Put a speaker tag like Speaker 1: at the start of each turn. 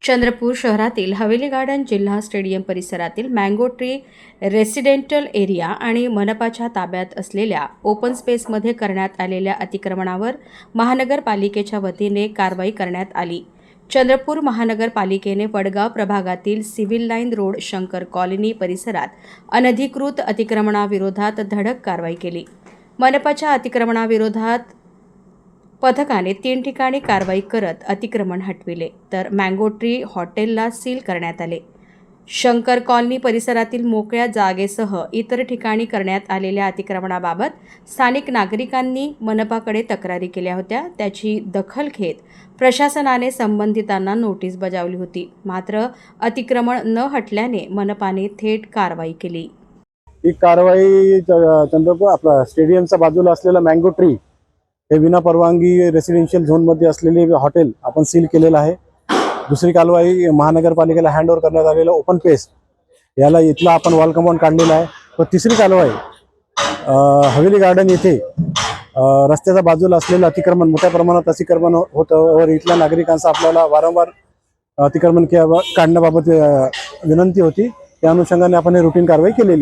Speaker 1: चंद्रपूर शहरातील हवेली गार्डन जिल्हा स्टेडियम परिसरातील मँगो ट्री रेसिडेंटल एरिया आणि मनपाच्या ताब्यात असलेल्या ओपन स्पेसमध्ये करण्यात आलेल्या अतिक्रमणावर महानगरपालिकेच्या वतीने कारवाई करण्यात आली। चंद्रपूर महानगरपालिकेने वडगाव प्रभागातील civil line road Shankar colony परिसरात अनधिकृत अतिक्रमणाविरोधात धडक कारवाई केली। मनपाच्या अतिक्रमणाविरोधात पथकाने 3 ठिकाणी कारवाई करत अतिक्रमण हटविले, तर मँगो ट्री हॉटेलला सील करण्यात आले। शंकर कॉलनी परिसरातील मोकळ्या जागेसह इतर ठिकाणी करण्यात आलेल्या अतिक्रमणाबाबत स्थानिक नागरिकांनी मनपाकडे तक्रारी केल्या होत्या। त्याची दखल घेत प्रशासनाने संबंधितांना नोटीस बजावली होती, मात्र अतिक्रमण न हटल्याने मनपाने थेट कारवाई केली।
Speaker 2: ही कारवाई चंद्रपूर आपला स्टेडियमच्या बाजूला असलेला मँगो ट्री हे विना परवानगी रेसिडेन्शियल झोनमध्ये असलेले हॉटेल आपण सील केलेलं आहे। दुसरी कारवाई महानगरपालिकेला हँडओव्हर करण्यात आलेला ओपन स्पेस याला इथला आपण वॉल कंपाऊंड काढलेला आहे। व तिसरी कारवाई हवेली गार्डन येथे रस्त्याच्या बाजूला असलेलं अतिक्रमण मोठ्या प्रमाणात अतिक्रमण होतं व इथल्या नागरिकांचा आपल्याला वारंवार अतिक्रमण काढण्याबाबत विनंती होती। त्या अनुषंगाने आपण हे रूटीन कारवाई केलेली आहे।